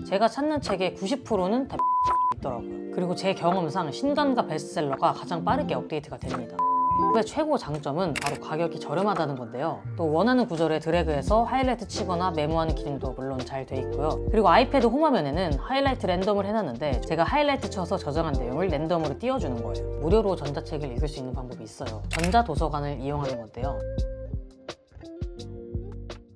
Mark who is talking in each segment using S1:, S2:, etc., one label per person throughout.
S1: 제가 찾는 책의 90%는 다 있더라고요. 그리고 제 경험상 신간과 베스트셀러가 가장 빠르게 업데이트가 됩니다. 의 최고 장점은 바로 가격이 저렴하다는 건데요. 또 원하는 구절에 드래그해서 하이라이트 치거나 메모하는 기능도 물론 잘 돼 있고요. 그리고 아이패드 홈화면에는 하이라이트 랜덤을 해놨는데 제가 하이라이트 쳐서 저장한 내용을 랜덤으로 띄워주는 거예요. 무료로 전자책을 읽을 수 있는 방법이 있어요. 전자도서관을 이용하는 건데요.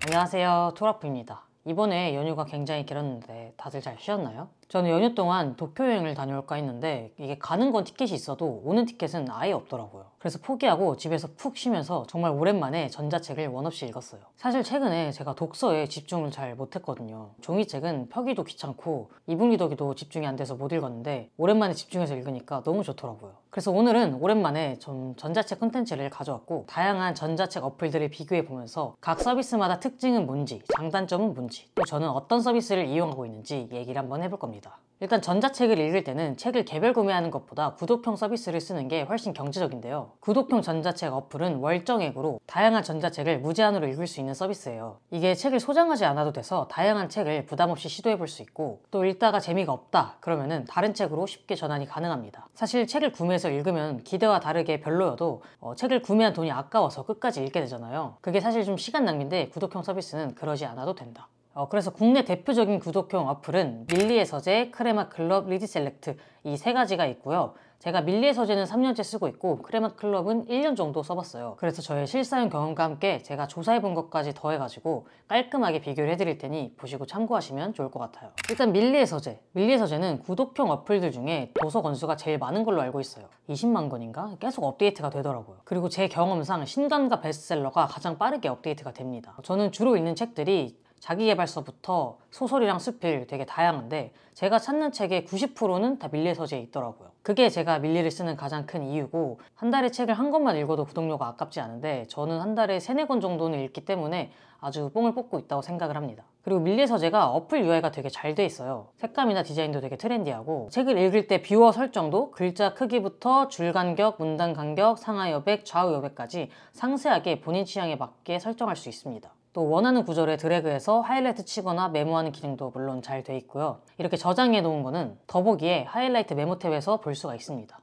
S1: 안녕하세요, 토라프입니다. 이번에 연휴가 굉장히 길었는데 다들 잘 쉬었나요? 저는 연휴 동안 도쿄 여행을 다녀올까 했는데 이게 가는 건 티켓이 있어도 오는 티켓은 아예 없더라고요. 그래서 포기하고 집에서 푹 쉬면서 정말 오랜만에 전자책을 원 없이 읽었어요. 사실 최근에 제가 독서에 집중을 잘 못했거든요. 종이책은 펴기도 귀찮고 이북 리더기도 집중이 안 돼서 못 읽었는데 오랜만에 집중해서 읽으니까 너무 좋더라고요. 그래서 오늘은 오랜만에 좀 전자책 콘텐츠를 가져왔고 다양한 전자책 어플들을 비교해 보면서 각 서비스마다 특징은 뭔지, 장단점은 뭔지, 또 저는 어떤 서비스를 이용하고 있는지 얘기를 한번 해볼 겁니다. 일단 전자책을 읽을 때는 책을 개별 구매하는 것보다 구독형 서비스를 쓰는 게 훨씬 경제적인데요. 구독형 전자책 어플은 월정액으로 다양한 전자책을 무제한으로 읽을 수 있는 서비스예요. 이게 책을 소장하지 않아도 돼서 다양한 책을 부담 없이 시도해 볼 수 있고, 또 읽다가 재미가 없다 그러면은 다른 책으로 쉽게 전환이 가능합니다. 사실 책을 구매해서 읽으면 기대와 다르게 별로여도 책을 구매한 돈이 아까워서 끝까지 읽게 되잖아요. 그게 사실 좀 시간 낭비인데 구독형 서비스는 그러지 않아도 된다. 그래서 국내 대표적인 구독형 어플은 밀리의 서재, 크레마클럽, 리디셀렉트 이 세 가지가 있고요. 제가 밀리의 서재는 3년째 쓰고 있고 크레마클럽은 1년 정도 써봤어요. 그래서 저의 실사용 경험과 함께 제가 조사해본 것까지 더해가지고 깔끔하게 비교를 해드릴 테니 보시고 참고하시면 좋을 것 같아요. 일단 밀리의 서재. 밀리의 서재는 구독형 어플들 중에 도서 권수가 제일 많은 걸로 알고 있어요. 20만 권인가? 계속 업데이트가 되더라고요. 그리고 제 경험상 신간과 베스트셀러가 가장 빠르게 업데이트가 됩니다. 저는 주로 읽는 책들이 자기계발서부터 소설이랑 수필 되게 다양한데 제가 찾는 책의 90%는 다 밀리의 서재에 있더라고요. 그게 제가 밀리를 쓰는 가장 큰 이유고, 한 달에 책을 한 권만 읽어도 구독료가 아깝지 않은데 저는 한 달에 3-4권 정도는 읽기 때문에 아주 뽕을 뽑고 있다고 생각을 합니다. 그리고 밀리의 서재가 어플 UI가 되게 잘 돼 있어요. 색감이나 디자인도 되게 트렌디하고, 책을 읽을 때 뷰어 설정도 글자 크기부터 줄 간격, 문단 간격, 상하 여백, 좌우 여백까지 상세하게 본인 취향에 맞게 설정할 수 있습니다. 또 원하는 구절에 드래그해서 하이라이트 치거나 메모하는 기능도 물론 잘 돼 있고요. 이렇게 저장해 놓은 거는 더보기에 하이라이트 메모 탭에서 볼 수가 있습니다.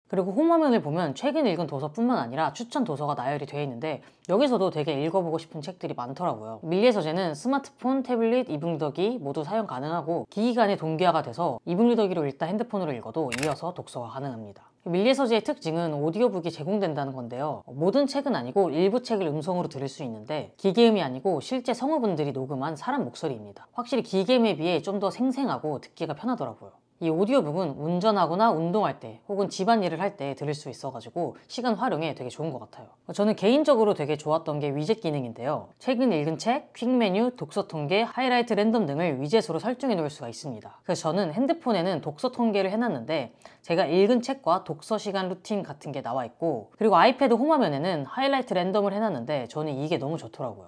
S1: 그리고 홈화면을 보면 최근 읽은 도서뿐만 아니라 추천 도서가 나열이 되어 있는데 여기서도 되게 읽어보고 싶은 책들이 많더라고요. 밀리의 서재는 스마트폰, 태블릿, 이북 리더기 모두 사용 가능하고 기기 간의 동기화가 돼서 이북 리더기로 읽다 핸드폰으로 읽어도 이어서 독서가 가능합니다. 밀리의 서재의 특징은 오디오북이 제공된다는 건데요. 모든 책은 아니고 일부 책을 음성으로 들을 수 있는데 기계음이 아니고 실제 성우분들이 녹음한 사람 목소리입니다. 확실히 기계음에 비해 좀 더 생생하고 듣기가 편하더라고요. 이 오디오북은 운전하거나 운동할 때 혹은 집안일을 할 때 들을 수 있어가지고 시간 활용에 되게 좋은 것 같아요. 저는 개인적으로 되게 좋았던 게 위젯 기능인데요. 최근 읽은 책, 퀵 메뉴, 독서 통계, 하이라이트 랜덤 등을 위젯으로 설정해 놓을 수가 있습니다. 그래서 저는 핸드폰에는 독서 통계를 해놨는데 제가 읽은 책과 독서 시간 루틴 같은 게 나와 있고, 그리고 아이패드 홈화면에는 하이라이트 랜덤을 해놨는데 저는 이게 너무 좋더라고요.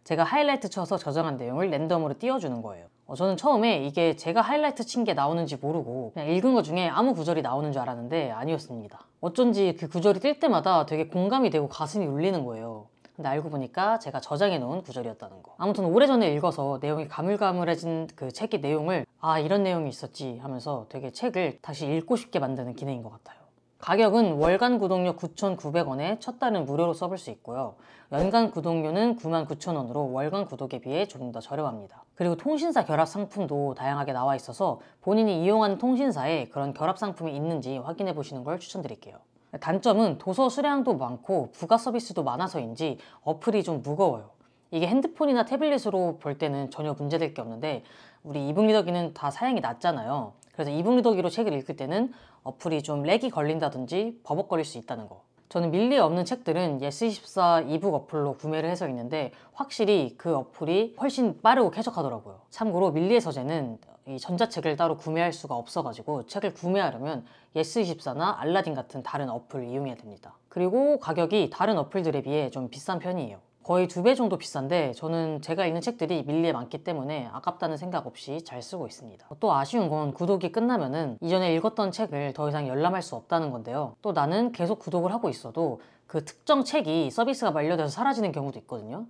S1: 제가 하이라이트 쳐서 저장한 내용을 랜덤으로 띄워주는 거예요. 저는 처음에 이게 제가 하이라이트 친 게 나오는지 모르고 그냥 읽은 것 중에 아무 구절이 나오는 줄 알았는데 아니었습니다. 어쩐지 그 구절이 뜰 때마다 되게 공감이 되고 가슴이 울리는 거예요. 근데 알고 보니까 제가 저장해 놓은 구절이었다는 거. 아무튼 오래전에 읽어서 내용이 가물가물해진 그 책의 내용을 이런 내용이 있었지 하면서 되게 책을 다시 읽고 싶게 만드는 기능인 것 같아요. 가격은 월간 구독료 9,900원에 첫 달은 무료로 써볼 수 있고요. 연간 구독료는 99,000원으로 월간 구독에 비해 조금 더 저렴합니다. 그리고 통신사 결합 상품도 다양하게 나와 있어서 본인이 이용하는 통신사에 그런 결합 상품이 있는지 확인해 보시는 걸 추천드릴게요. 단점은 도서 수량도 많고 부가 서비스도 많아서인지 어플이 좀 무거워요. 이게 핸드폰이나 태블릿으로 볼 때는 전혀 문제될 게 없는데 우리 이북 리더기는 다 사양이 낮잖아요. 그래서 이북 리더기로 책을 읽을 때는 어플이 좀 렉이 걸린다든지 버벅거릴 수 있다는 거. 저는 밀리에 없는 책들은 예스24 이북 어플로 구매를 해서 있는데 확실히 그 어플이 훨씬 빠르고 쾌적하더라고요. 참고로 밀리의 서재는 이 전자책을 따로 구매할 수가 없어가지고 책을 구매하려면 예스24나 알라딘 같은 다른 어플을 이용해야 됩니다. 그리고 가격이 다른 어플들에 비해 좀 비싼 편이에요. 거의 2배 정도 비싼데 저는 제가 읽는 책들이 밀리에 많기 때문에 아깝다는 생각 없이 잘 쓰고 있습니다. 또 아쉬운 건 구독이 끝나면은 이전에 읽었던 책을 더 이상 열람할 수 없다는 건데요. 또 나는 계속 구독을 하고 있어도 그 특정 책이 서비스가 만료돼서 사라지는 경우도 있거든요.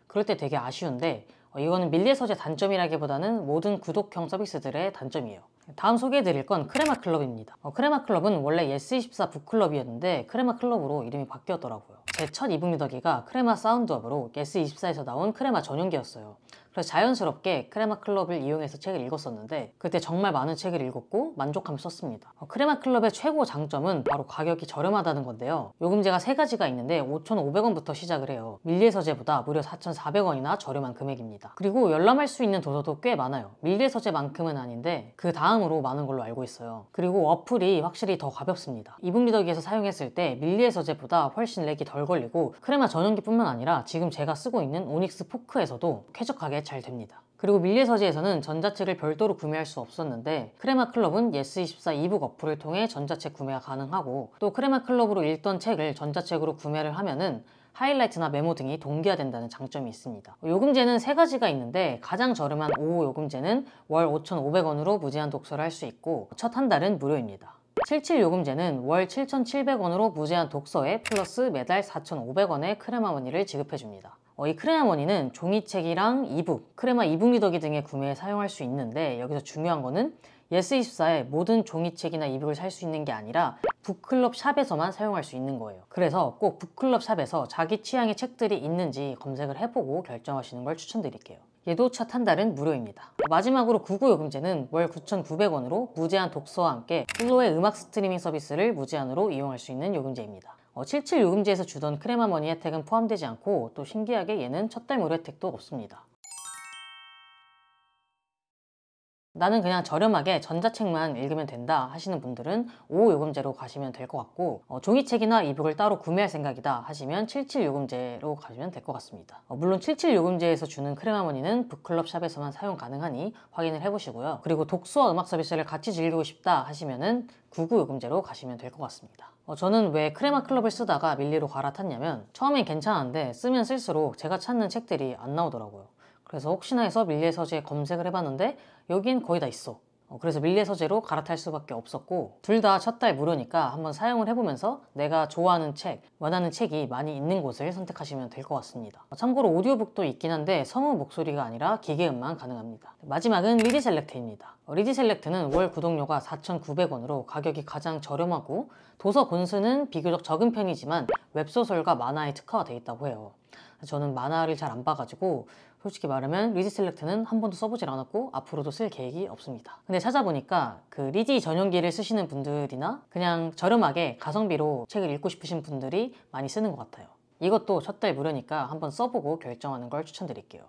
S1: 그럴 때 되게 아쉬운데 이거는 밀리의 단점이라기보다는 모든 구독형 서비스들의 단점이에요. 다음 소개해드릴 건 크레마클럽입니다. 크레마클럽은 원래 예스24 북클럽이었는데 크레마클럽으로 이름이 바뀌었더라고요. 제 첫 이북 리더기가 크레마 사운드업으로 예스24에서 나온 크레마 전용기였어요. 그래서 자연스럽게 크레마클럽을 이용해서 책을 읽었었는데 그때 정말 많은 책을 읽었고 만족하며 썼습니다. 크레마클럽의 최고 장점은 바로 가격이 저렴하다는 건데요. 요금제가 3가지가 있는데 5,500원부터 시작을 해요. 밀리의 서재보다 무려 4,400원이나 저렴한 금액입니다. 그리고 열람할 수 있는 도서도 꽤 많아요. 밀리의 서재만큼은 아닌데 그 다음으로 많은 걸로 알고 있어요. 그리고 어플이 확실히 더 가볍습니다. 이북 리더기에서 사용했을 때 밀리의 서재보다 훨씬 렉이 덜 걸리고 크레마 전용기뿐만 아니라 지금 제가 쓰고 있는 오닉스 포크에서도 쾌적하게 잘 됩니다. 그리고 밀리의 서재에서는 전자책을 별도로 구매할 수 없었는데 크레마클럽은 예스24 이북 어플을 통해 전자책 구매가 가능하고 또 크레마클럽으로 읽던 책을 전자책으로 구매를 하면은 하이라이트나 메모 등이 동기화된다는 장점이 있습니다. 요금제는 3가지가 있는데 가장 저렴한 5호 요금제는 월 5,500원으로 무제한 독서를 할 수 있고 첫 한 달은 무료입니다. 77 요금제는 월 7,700원으로 무제한 독서에 플러스 매달 4,500원의 크레마머니를 지급해줍니다. 이 크레마머니는 종이책이랑 이북, 크레마 이북 리더기 등의 구매에 사용할 수 있는데 여기서 중요한 거는 예스24에 모든 종이책이나 이북을 살 수 있는 게 아니라 북클럽 샵에서만 사용할 수 있는 거예요. 그래서 꼭 북클럽 샵에서 자기 취향의 책들이 있는지 검색을 해보고 결정하시는 걸 추천드릴게요. 얘도 첫 한 달은 무료입니다. 마지막으로 99 요금제는 월 9,900원으로 무제한 독서와 함께 플로의 음악 스트리밍 서비스를 무제한으로 이용할 수 있는 요금제입니다. 77 요금제에서 주던 크레마머니 혜택은 포함되지 않고 또 신기하게 얘는 첫 달 무료 혜택도 없습니다. 나는 그냥 저렴하게 전자책만 읽으면 된다 하시는 분들은 5호 요금제로 가시면 될 것 같고 종이책이나 이북을 따로 구매할 생각이다 하시면 77 요금제로 가시면 될 것 같습니다. 물론 77 요금제에서 주는 크레마머니는 북클럽 샵에서만 사용 가능하니 확인을 해보시고요. 그리고 독서와 음악 서비스를 같이 즐기고 싶다 하시면은 99 요금제로 가시면 될 것 같습니다. 저는 왜 크레마클럽을 쓰다가 밀리로 갈아탔냐면 처음엔 괜찮았는데 쓰면 쓸수록 제가 찾는 책들이 안 나오더라고요. 그래서 혹시나 해서 밀리의 서재에 검색을 해봤는데 여긴 거의 다 있어. 그래서 밀리의 서재로 갈아탈 수밖에 없었고 둘 다 첫 달 무료니까 한번 사용을 해보면서 내가 좋아하는 책, 원하는 책이 많이 있는 곳을 선택하시면 될 것 같습니다. 참고로 오디오북도 있긴 한데 성우 목소리가 아니라 기계음만 가능합니다. 마지막은 리디셀렉트입니다. 리디셀렉트는 월 구독료가 4,900원으로 가격이 가장 저렴하고 도서 권수는 비교적 적은 편이지만 웹소설과 만화에 특화가 되어 있다고 해요. 저는 만화를 잘 안 봐가지고 솔직히 말하면 리디셀렉트는 한 번도 써보질 않았고 앞으로도 쓸 계획이 없습니다. 근데 찾아보니까 그 리디 전용기를 쓰시는 분들이나 그냥 저렴하게 가성비로 책을 읽고 싶으신 분들이 많이 쓰는 것 같아요. 이것도 첫 달 무료니까 한번 써보고 결정하는 걸 추천드릴게요.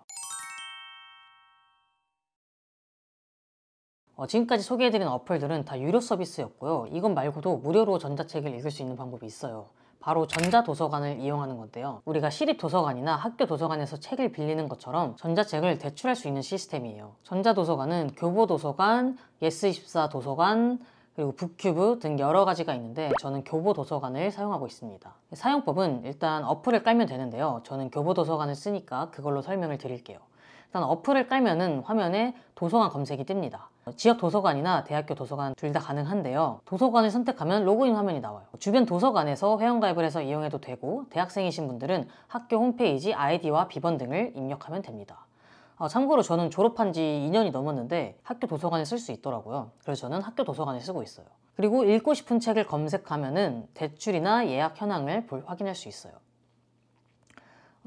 S1: 지금까지 소개해드린 어플들은 다 유료 서비스였고요. 이것 말고도 무료로 전자책을 읽을 수 있는 방법이 있어요. 바로 전자도서관을 이용하는 건데요. 우리가 시립도서관이나 학교 도서관에서 책을 빌리는 것처럼 전자책을 대출할 수 있는 시스템이에요. 전자도서관은 교보도서관, 예스24 도서관, 그리고 북큐브 등 여러 가지가 있는데 저는 교보도서관을 사용하고 있습니다. 사용법은 일단 어플을 깔면 되는데요. 저는 교보도서관을 쓰니까 그걸로 설명을 드릴게요. 일단 어플을 깔면은 화면에 도서관 검색이 뜹니다. 지역 도서관이나 대학교 도서관 둘 다 가능한데요. 도서관을 선택하면 로그인 화면이 나와요. 주변 도서관에서 회원가입을 해서 이용해도 되고 대학생이신 분들은 학교 홈페이지 아이디와 비번 등을 입력하면 됩니다. 참고로 저는 졸업한 지 2년이 넘었는데 학교 도서관에 쓸 수 있더라고요. 그래서 저는 학교 도서관에 쓰고 있어요. 그리고 읽고 싶은 책을 검색하면은 대출이나 예약 현황을 확인할 수 있어요.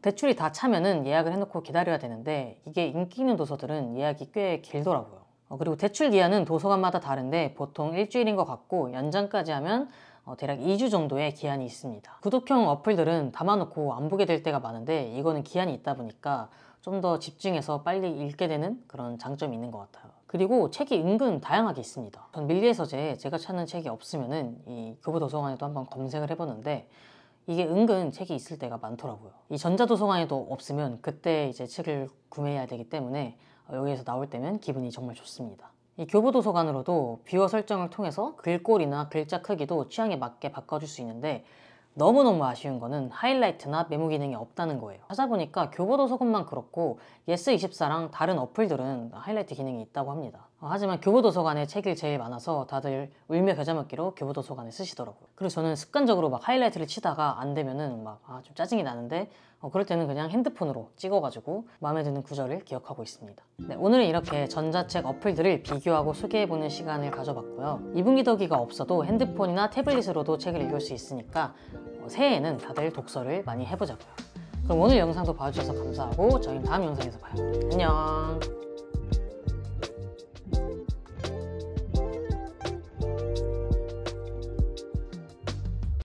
S1: 대출이 다 차면은 예약을 해놓고 기다려야 되는데 이게 인기 있는 도서들은 예약이 꽤 길더라고요. 그리고 대출 기한은 도서관마다 다른데 보통 일주일인 것 같고 연장까지 하면 대략 2주 정도의 기한이 있습니다. 구독형 어플들은 담아놓고 안 보게 될 때가 많은데 이거는 기한이 있다 보니까 좀 더 집중해서 빨리 읽게 되는 그런 장점이 있는 것 같아요. 그리고 책이 은근 다양하게 있습니다. 전 밀리의 서재에 제가 찾는 책이 없으면은 이 교보도서관에도 한번 검색을 해보는데 이게 은근 책이 있을 때가 많더라고요. 이 전자도서관에도 없으면 그때 이제 책을 구매해야 되기 때문에 여기에서 나올 때면 기분이 정말 좋습니다. 이 교보도서관으로도 뷰어 설정을 통해서 글꼴이나 글자 크기도 취향에 맞게 바꿔줄 수 있는데 너무너무 아쉬운 거는 하이라이트나 메모 기능이 없다는 거예요. 찾아보니까 교보도서관만 그렇고 예스24랑 다른 어플들은 하이라이트 기능이 있다고 합니다. 하지만 교보도서관에 책이 제일 많아서 다들 울며 겨자 먹기로 교보도서관에 쓰시더라고요. 그리고 저는 습관적으로 막 하이라이트를 치다가 안 되면은 막 좀 짜증이 나는데 그럴 때는 그냥 핸드폰으로 찍어가지고 마음에 드는 구절을 기억하고 있습니다. 네, 오늘은 이렇게 전자책 어플들을 비교하고 소개해보는 시간을 가져봤고요. 이분기더기가 없어도 핸드폰이나 태블릿으로도 책을 읽을 수 있으니까 새해에는 다들 독서를 많이 해보자고요. 그럼 오늘 영상도 봐주셔서 감사하고 저희는 다음 영상에서 봐요. 안녕.